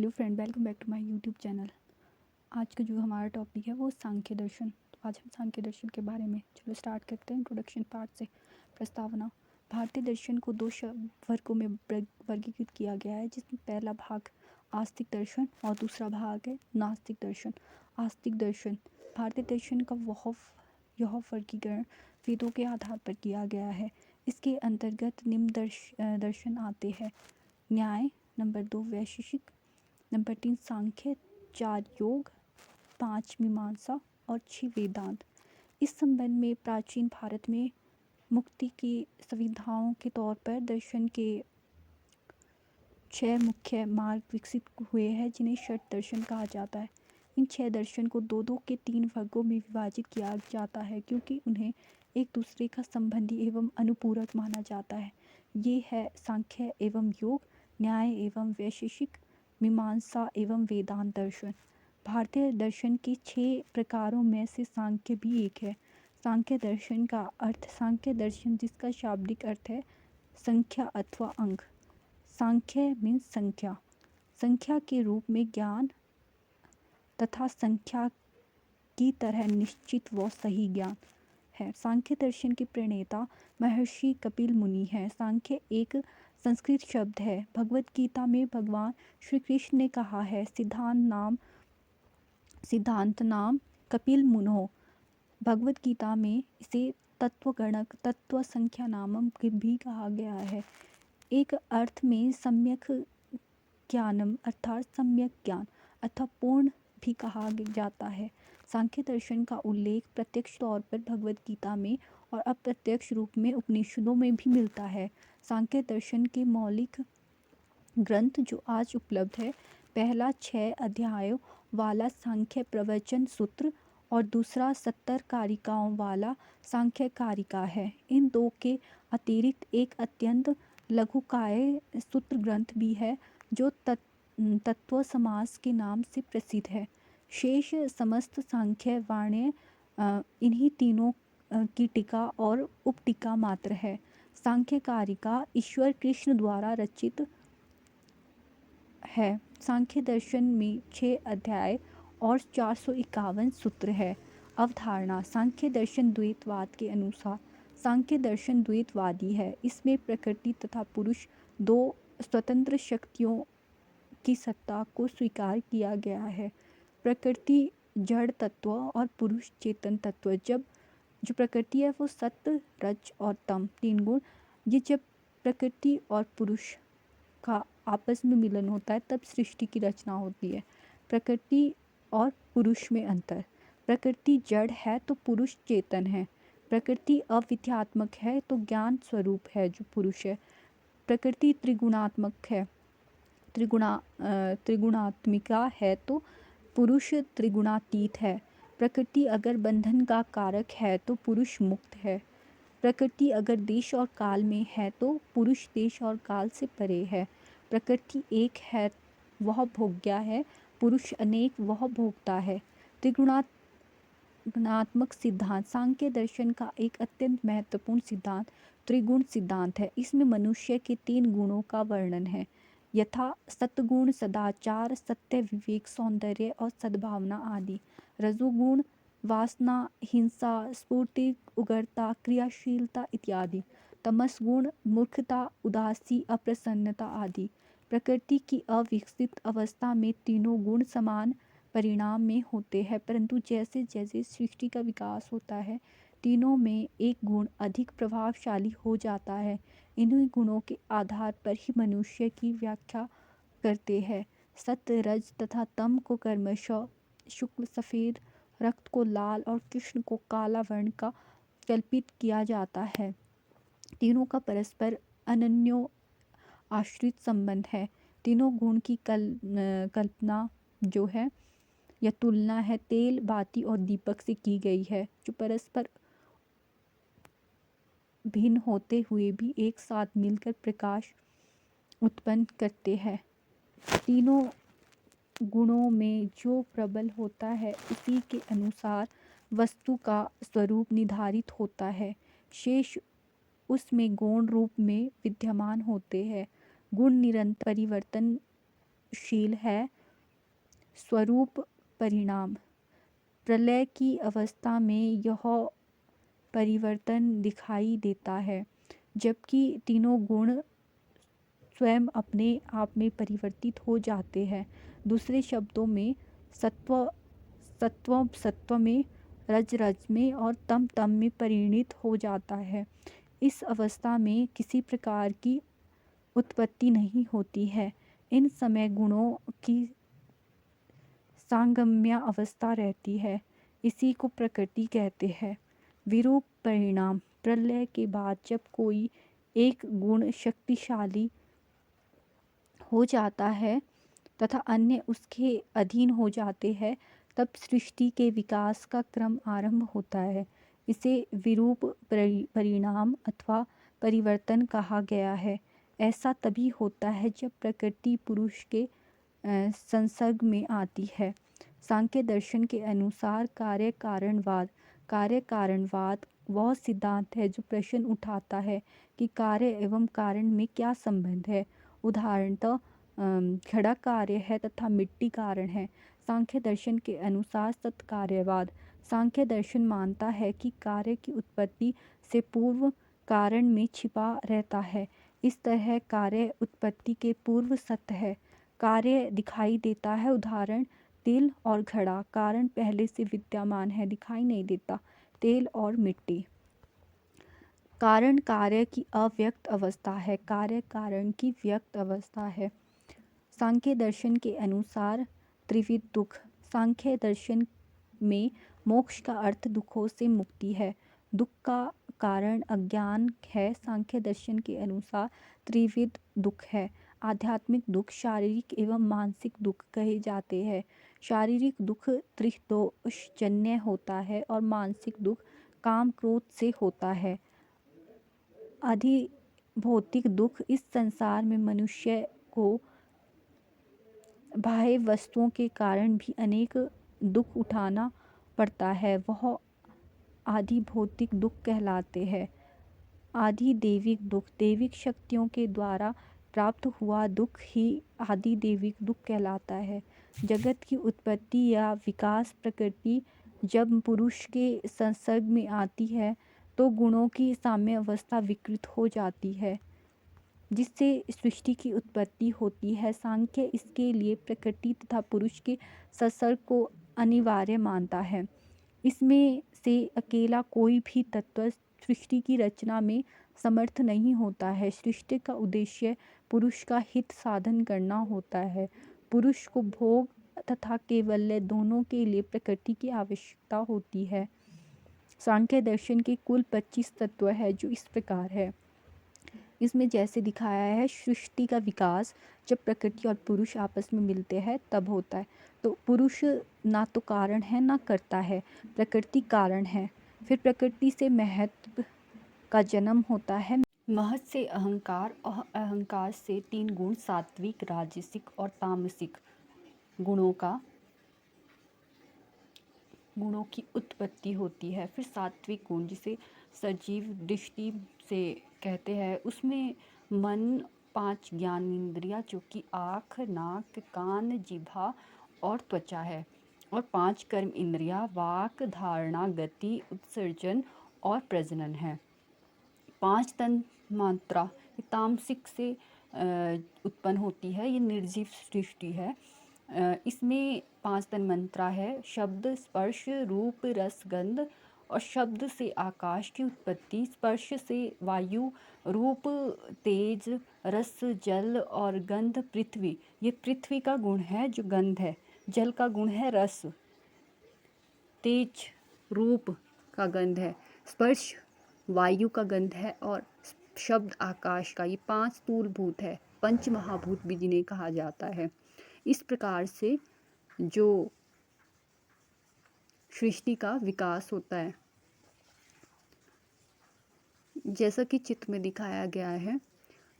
Hello friend, welcome back to my YouTube channel. आज का जो हमारा टॉपिक है वो सांख्य दर्शन। तो आज हम सांख्य दर्शन के बारे में चलो स्टार्ट करते हैं इंट्रोडक्शन पार्ट से। प्रस्तावना। भारतीय दर्शन को दो वर्गों में वर्गीकृत किया गया है, जिसमें पहला भाग आस्तिक दर्शन और दूसरा भाग है नास्तिक दर्शन। आस्तिक दर्शन भारतीय दर्शन का यह वर्गीकरण वेदों के आधार पर किया गया है। इसके अंतर्गत निम्न दर्शन आते हैं: न्याय, नंबर 2 वैशेषिक, नंबर 3 सांख्य, 4 योग, 5 मीमांसा और 6 वेदांत। इस संबंध में प्राचीन भारत में मुक्ति की सुविधाओं के तौर पर दर्शन के 6 मुख्य मार्ग विकसित हुए हैं, जिन्हें षट दर्शन कहा जाता है। इन 6 दर्शन को दो के 3 वर्गों में विभाजित किया जाता है, क्योंकि उन्हें एक दूसरे का संबंधी एवं अनुपूरक माना जाता है। ये है सांख्य एवं योग, न्याय एवं वैशेषिक, मीमांसा एवं वेदांत दर्शन। भारतीय दर्शन के 6 प्रकारों में से सांख्य भी एक है। सांख्य दर्शन का अर्थ सांख्य दर्शन, जिसका शाब्दिक अर्थ है संख्या अथवा अंक। सांख्य मीन्स संख्या, संख्या के रूप में ज्ञान तथा संख्या की तरह निश्चित व सही ज्ञान है। सांख्य दर्शन के प्रणेता महर्षि कपिल मुनि हैं। सांख्य एक संस्कृत शब्द है। भगवत गीता में भगवान श्री कृष्ण ने कहा है, सिद्धांत नाम कपिल मुनो। भगवत गीता में इसे तत्वगणक, तत्व संख्या नामम भी कहा गया है। एक अर्थ में सम्यक ज्ञानम अर्थात सम्यक ज्ञान अथवा पूर्ण भी कहा जाता है। सांख्य दर्शन का उल्लेख प्रत्यक्ष तौर पर भगवत गीता में और अप्रत्यक्ष रूप में उपनिषदों में भी मिलता है। सांख्य दर्शन के मौलिक ग्रंथ जो आज उपलब्ध है, पहला 6 अध्यायों वाला सांख्य प्रवचन सूत्र और दूसरा 70 कारिकाओं वाला सांख्य कारिका है। इन दो के अतिरिक्त एक अत्यंत लघुकाय सूत्र ग्रंथ भी है, जो तत्व समास के नाम से प्रसिद्ध है। शेष समस्त सांख्य वाण्य इन्हीं तीनों की टीका और उपटीका मात्र है। सांख्य कारिका ईश्वर कृष्ण द्वारा रचित है। सांख्य दर्शन में 6 अध्याय और 451 सूत्र है। अवधारणा। सांख्य दर्शन द्वैतवाद के अनुसार सांख्य दर्शन द्वैतवादी है। इसमें प्रकृति तथा पुरुष दो स्वतंत्र शक्तियों की सत्ता को स्वीकार किया गया है। प्रकृति जड़ तत्व और पुरुष चेतन तत्व। जो प्रकृति है वो सत्य, रज और तम 3 गुण। ये जब प्रकृति और पुरुष का आपस में मिलन होता है तब सृष्टि की रचना होती है। प्रकृति और पुरुष में अंतर। प्रकृति जड़ है तो पुरुष चेतन है। प्रकृति अविद्यात्मक है तो ज्ञान स्वरूप है जो पुरुष है। प्रकृति त्रिगुणात्मक है, त्रिगुणात्मिका है तो पुरुष त्रिगुणातीत है। प्रकृति अगर बंधन का कारक है तो पुरुष मुक्त है। प्रकृति अगर देश और काल में है तो पुरुष देश और काल से परे है। प्रकृति एक है वह भोग्या है, पुरुष अनेक वह भोगता है। त्रिगुणात्मक सिद्धांत। सांख्य दर्शन का एक अत्यंत महत्वपूर्ण सिद्धांत त्रिगुण सिद्धांत है। इसमें मनुष्य के 3 गुणों का वर्णन है, यथा सत्गुण सदाचार, सत्य, विवेक, सौंदर्य और सद्भावना आदि। रजोगुण वासना, हिंसा, स्फूर्ति, उग्रता, क्रियाशीलता इत्यादि। तमस गुण मूर्खता, उदासी, अप्रसन्नता आदि। प्रकृति की अविकसित अवस्था में तीनों गुण समान परिणाम में होते हैं, परंतु जैसे जैसे सृष्टि का विकास होता है तीनों में एक गुण अधिक प्रभावशाली हो जाता है। इन्हीं गुणों के आधार पर ही मनुष्य की व्याख्या करते हैं। सत्य, रज तथा तम को क्रमशः शुक्ल सफ़ेद, रक्त को लाल और कृष्ण को काला वर्ण का कल्पित किया जाता है। तीनों का परस्पर अनन्यो आश्रित संबंध है। तीनों गुण की कल्पना जो है या तुलना है तेल, बाती और दीपक से की गई है, जो परस्पर भिन्न होते हुए भी एक साथ मिलकर प्रकाश उत्पन्न करते हैं। तीनों गुणों में जो प्रबल होता है उसी के अनुसार वस्तु का स्वरूप निर्धारित होता है। शेष उसमें गौण रूप में विद्यमान होते हैं। गुण निरंतर परिवर्तन परिवर्तनशील है। स्वरूप परिणाम। प्रलय की अवस्था में यह परिवर्तन दिखाई देता है, जबकि तीनों गुण स्वयं अपने आप में परिवर्तित हो जाते हैं। दूसरे शब्दों में सत्व सत्व सत्व में, रज रज में और तम तम में परिणित हो जाता है। इस अवस्था में किसी प्रकार की उत्पत्ति नहीं होती है। इन समय गुणों की सांगम्य अवस्था रहती है। इसी को प्रकृति कहते हैं। विरूप परिणाम। प्रलय के बाद जब कोई एक गुण शक्तिशाली हो जाता है तथा अन्य उसके अधीन हो जाते हैं, तब सृष्टि के विकास का क्रम आरंभ होता है। इसे विरूप परिणाम अथवा परिवर्तन कहा गया है। ऐसा तभी होता है जब प्रकृति पुरुष के संसर्ग में आती है। सांख्य दर्शन के अनुसार कार्य कारणवाद वह सिद्धांत है जो प्रश्न उठाता है कि कार्य एवं कारण में क्या संबंध है। उदाहरणतः घड़ा कार्य है तथा मिट्टी कारण है। सांख्य दर्शन के अनुसार सत्कार्यवाद। सांख्य दर्शन मानता है कि कार्य की उत्पत्ति से पूर्व कारण में छिपा रहता है। इस तरह कार्य उत्पत्ति के पूर्व सत्य है। कार्य दिखाई देता है, उदाहरण तिल और घड़ा। कारण पहले से विद्यमान है, दिखाई नहीं देता, तेल और मिट्टी। कारण कार्य की अव्यक्त अवस्था है, कार्य कारण की व्यक्त अवस्था है। सांख्य दर्शन के अनुसार त्रिविध दुख। सांख्य दर्शन में मोक्ष का अर्थ दुखों से मुक्ति है। दुख का कारण अज्ञान है। सांख्य दर्शन के अनुसार त्रिविध दुख है। आध्यात्मिक दुख, शारीरिक एवं मानसिक दुख कहे जाते हैं। शारीरिक दुख त्रिदोषजन्य होता है और मानसिक दुख काम क्रोध से होता है। अधिभौतिक दुख। इस संसार में मनुष्य को बाह्य वस्तुओं के कारण भी अनेक दुख उठाना पड़ता है, वह आधिभौतिक दुख कहलाते हैं। आधिदैविक दुख। दैविक शक्तियों के द्वारा प्राप्त हुआ दुख ही आधिदैविक दुख कहलाता है। जगत की उत्पत्ति या विकास। प्रकृति जब पुरुष के संसर्ग में आती है तो गुणों की साम्य अवस्था विकृत हो जाती है, जिससे सृष्टि की उत्पत्ति होती है। सांख्य इसके लिए प्रकृति तथा पुरुष के संसर्ग को अनिवार्य मानता है। इसमें से अकेला कोई भी तत्व सृष्टि की रचना में समर्थ नहीं होता है। सृष्टि का उद्देश्य पुरुष का हित साधन करना होता है। पुरुष को भोग तथा कैवल्य दोनों के लिए प्रकृति की आवश्यकता होती है। सांख्य दर्शन के कुल 25 तत्व है, जो इस प्रकार है। इसमें जैसे दिखाया है, सृष्टि का विकास जब प्रकृति और पुरुष आपस में मिलते हैं तब होता है। तो पुरुष ना तो कारण है ना कर्ता है, प्रकृति कारण है। फिर प्रकृति से महत्व का जन्म होता है। महत् से अहंकार और अहंकार से 3 गुण सात्विक, राजसिक और तामसिक गुणों की उत्पत्ति होती है। फिर सात्विक गुण, जिसे सजीव दृष्टि से कहते हैं, उसमें मन, 5 ज्ञान इंद्रियां जो कि आँख, नाक, कान, जिह्वा और त्वचा है, और 5 कर्म इंद्रियां वाक, धारणा, गति, उत्सर्जन और प्रजनन है। 5 तन मात्रा तामसिक से उत्पन्न होती है। ये निर्जीव सृष्टि है। इसमें 5 तन मात्रा है। शब्द, स्पर्श, रूप, रस, गंध। और शब्द से आकाश की उत्पत्ति, स्पर्श से वायु, रूप तेज, रस जल और गंध पृथ्वी। ये पृथ्वी का गुण है जो गंध है। जल का गुण है रस, तेज रूप का गंध है, स्पर्श वायु का गंध है और शब्द आकाश का। ये 5 स्थूल भूत है, पंच महाभूत भी जिन्हें कहा जाता है। इस प्रकार से जो सृष्टि का विकास होता है, जैसा कि चित्र में दिखाया गया है,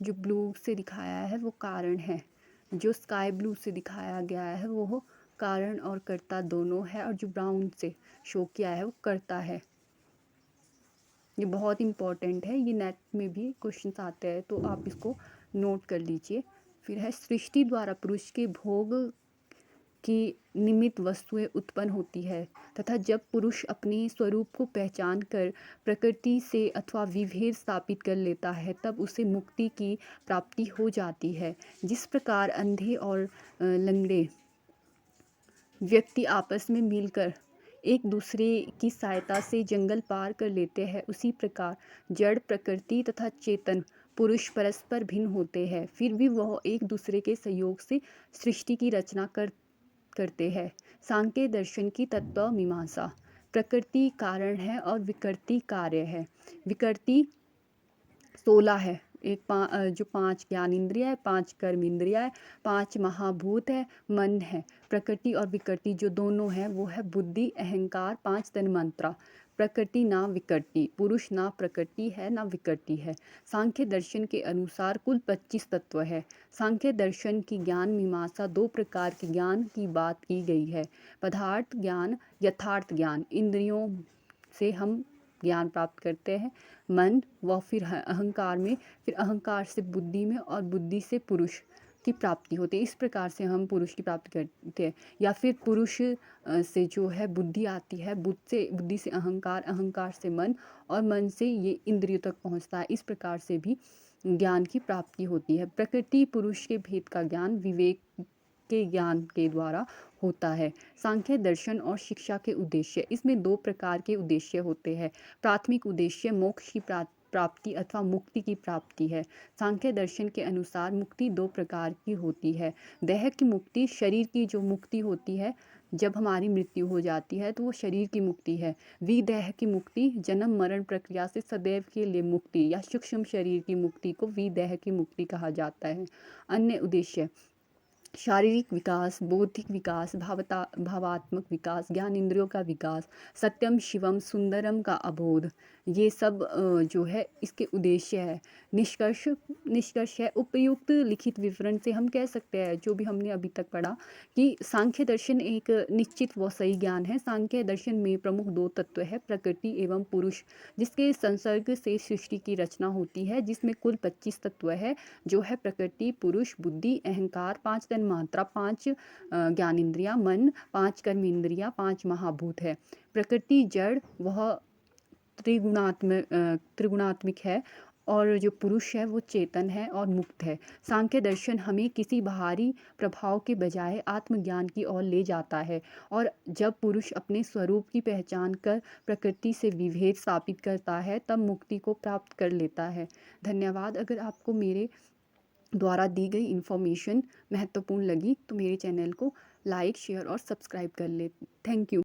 जो ब्लू से दिखाया है वो कारण है, जो स्काई ब्लू से दिखाया गया है वो कारण और कर्ता दोनों है, और जो ब्राउन से शो किया है वो कर्ता है। ये बहुत इम्पॉर्टेंट है, ये नेट में भी क्वेश्चंस आते हैं तो आप इसको नोट कर लीजिए। फिर है सृष्टि द्वारा पुरुष के भोग की निमित्त वस्तुएं उत्पन्न होती है तथा जब पुरुष अपने स्वरूप को पहचान कर प्रकृति से अथवा विभेद स्थापित कर लेता है तब उसे मुक्ति की प्राप्ति हो जाती है। जिस प्रकार अंधे और लंगड़े व्यक्ति आपस में मिलकर एक दूसरे की सहायता से जंगल पार कर लेते हैं, उसी प्रकार जड़ प्रकृति तथा चेतन पुरुष परस्पर भिन्न होते हैं, फिर भी वह एक दूसरे के सहयोग से सृष्टि की रचना करते हैं। सांख्य दर्शन की तत्व मीमांसा। प्रकृति कारण है और विकृति कार्य है। विकृति 16 है। जो 5 ज्ञान इंद्रिया है, 5 कर्म इंद्रिया है, 5 महाभूत है, मन है। प्रकृति और विकृति जो दोनों है वो है बुद्धि, अहंकार, 5 तन्मात्रा। प्रकृति ना विकृति, पुरुष ना प्रकृति है ना विकृति है। सांख्य दर्शन के अनुसार कुल 25 तत्व है। सांख्य दर्शन की ज्ञान मीमांसा 2 प्रकार के ज्ञान की बात की गई है। पदार्थ ज्ञान, यथार्थ ज्ञान। इंद्रियों से हम ज्ञान प्राप्त करते हैं, मन व फिर अहंकार में, फिर अहंकार से बुद्धि में और बुद्धि से पुरुष की प्राप्ति होती है। इस प्रकार से हम पुरुष की प्राप्ति करते हैं। या फिर पुरुष से जो है बुद्धि आती है, बुद्धि से अहंकार, अहंकार से मन और मन से ये इंद्रियों तक पहुंचता है। इस प्रकार से भी ज्ञान की प्राप्ति होती है। प्रकृति पुरुष के भेद का ज्ञान विवेक के ज्ञान के द्वारा होता है। सांख्य दर्शन और शिक्षा के उद्देश्य। इसमें 2 प्रकार के उद्देश्य होते हैं। प्राथमिक उद्देश्य मोक्ष की प्राप्ति अथवा मुक्ति की प्राप्ति है। सांख्य दर्शन के अनुसार मुक्ति 2 प्रकार की होती है। देह की मुक्ति, शरीर की जो मुक्ति होती है जब हमारी मृत्यु हो जाती है तो वो शरीर की मुक्ति है। विदेह की मुक्ति, जन्म मरण प्रक्रिया से सदैव के लिए मुक्ति या सूक्ष्म शरीर की मुक्ति को विदेह की मुक्ति कहा जाता है। अन्य उद्देश्य शारीरिक विकास, बौद्धिक विकास, भावात्मक विकास, ज्ञान इंद्रियों का विकास, सत्यम शिवम सुंदरम का अबोध, ये सब जो है इसके उद्देश्य है। निष्कर्ष है उपयुक्त लिखित विवरण से हम कह सकते हैं जो भी हमने अभी तक पढ़ा कि सांख्य दर्शन एक निश्चित व सही ज्ञान है। सांख्य दर्शन में प्रमुख 2 तत्व है, प्रकृति एवं पुरुष, जिसके संसर्ग से सृष्टि की रचना होती है, जिसमें कुल 25 तत्व है जो है प्रकृति, पुरुष, बुद्धि, अहंकार, 5 तन्मात्रा, 5 ज्ञान इंद्रिया, मन, 5 कर्म इंद्रिया, 5 महाभूत है। प्रकृति जड़ वह त्रिगुणात्मिक है और जो पुरुष है वो चेतन है और मुक्त है। सांख्य दर्शन हमें किसी बाहरी प्रभाव के बजाय आत्मज्ञान की ओर ले जाता है और जब पुरुष अपने स्वरूप की पहचान कर प्रकृति से विभेद स्थापित करता है तब मुक्ति को प्राप्त कर लेता है। धन्यवाद। अगर आपको मेरे द्वारा दी गई इन्फॉर्मेशन महत्वपूर्ण लगी तो मेरे चैनल को लाइक, शेयर और सब्सक्राइब कर ले। Thank you.